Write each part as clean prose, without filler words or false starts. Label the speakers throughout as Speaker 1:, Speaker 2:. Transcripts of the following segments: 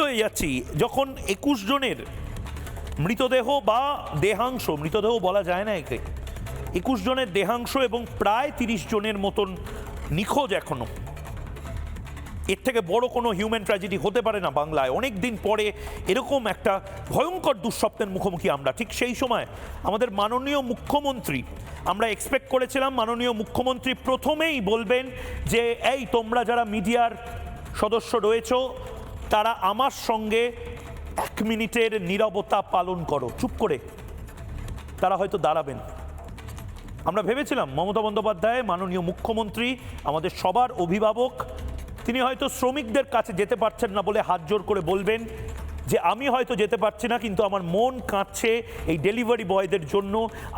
Speaker 1: হয়ে যাচ্ছি যখন 21 জনের মৃতদেহ বা দেহাংশ, মৃতদেহ বলা যায় না একে, 21 জনের দেহাংশ এবং প্রায় 30 জনের মতন নিখোঁজ এখনো। এর থেকে বড় কোনো হিউম্যান ট্র্যাজেডি হতে পারে না বাংলায়। অনেক দিন পরে এরকম একটা ভয়ঙ্কর দুঃস্বপ্নের মুখোমুখি আমরা। ঠিক সেই সময় আমাদের মাননীয় মুখ্যমন্ত্রী, আমরা এক্সপেক্ট করেছিলাম মাননীয় মুখ্যমন্ত্রী প্রথমেই বলবেন যে এই তোমরা যারা মিডিয়ার সদস্য রয়েছো তারা আমার সঙ্গে 1 মিনিটের নীরবতা পালন করো। চুপ করে তারা হয়তো দাঁড়াবেন। আমরা ভেবেছিলাম মমতা বন্দ্যোপাধ্যায় মাননীয় মুখ্যমন্ত্রী, আমাদের সবার অভিভাবক, তিনি হয়তো শ্রমিকদের কাছে যেতে পারছেন না বলে হাত জোর করে বলবেন যে আমি হয়তো যেতে পারছি না, কিন্তু আমার মন কাঁদছে এই ডেলিভারি বয়দের জন্য।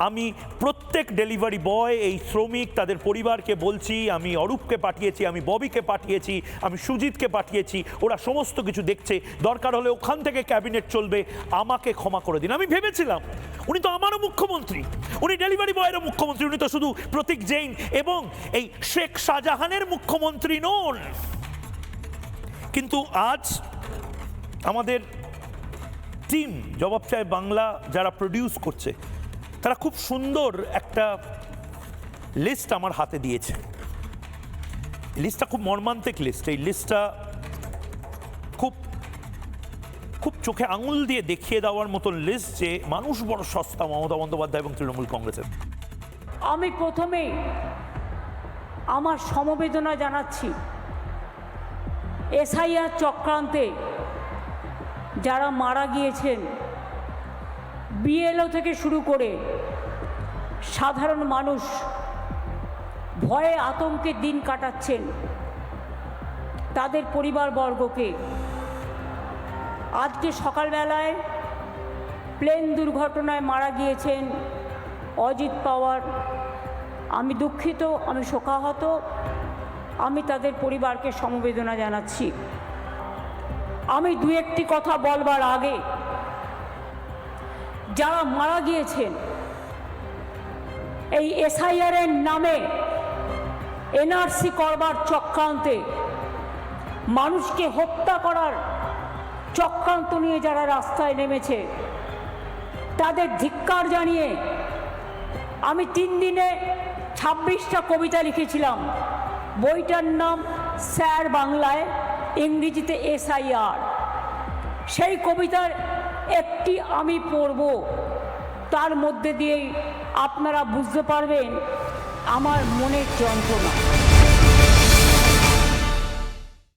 Speaker 1: আমি প্রত্যেক ডেলিভারি বয়, এই শ্রমিক, তাদের পরিবারকে বলছি, আমি অরূপকে পাঠিয়েছি, আমি ববিকে পাঠিয়েছি, আমি সুজিতকে পাঠিয়েছি, ওরা সমস্ত কিছু দেখছে, দরকার হলে ওখান থেকে ক্যাবিনেট চলবে, আমাকে ক্ষমা করে দিন। আমি ভেবেছিলাম উনি তো আমারও মুখ্যমন্ত্রী, উনি ডেলিভারি বয়েরও মুখ্যমন্ত্রী, উনি তো শুধু প্রতীক জৈন এবং এই শেখ শাহজাহানের মুখ্যমন্ত্রী নন। কিন্তু আজ আমাদের টিম জবাব চায় বাংলা যারা প্রডিউস করছে, তারা খুব সুন্দর একটা লিস্ট আমার হাতে দিয়েছে। লিস্টটা খুব মর্মান্তিক লিস্ট। এই লিস্টটা খুব খুব চোখে আঙুল দিয়ে দেখিয়ে দেওয়ার মতন লিস্ট যে মানুষ বড় সস্তা মমতা বন্দ্যোপাধ্যায় এবং তৃণমূল কংগ্রেসের।
Speaker 2: আমি প্রথমেই আমার সমবেদনা জানাচ্ছি এসআইআর চক্রান্তে যারা মারা গিয়েছেন, বিএলও থেকে শুরু করে সাধারণ মানুষ ভয়ে আতঙ্কে দিন কাটাচ্ছেন, তাদের পরিবারবর্গকে। আজকে সকালবেলায় প্লেন দুর্ঘটনায় মারা গিয়েছেন অজিত পাওয়ার। আমি দুঃখিত, আমি শোকাহত, আমি তাদের পরিবারকে সমবেদনা জানাচ্ছি। আমি দু একটি কথা বলবার আগে, যারা মারা গিয়েছেন এই এসআইআরের নামে এনআরসি করবার চক্রান্তে, মানুষকে হত্যা করার চক্রান্ত নিয়ে যারা রাস্তায় নেমেছে, তাদের ধিক্কার জানিয়ে আমি 3 দিনে 26টা কবিতা লিখেছিলাম। বইটার নাম স্যার বাংলায়, ইংরেজিতে এসআইআর। সেই কবিতার একটি আমি পড়ব, তার মধ্যে দিয়েই আপনারা বুঝতে পারবেন আমার মনের যন্ত্রণা।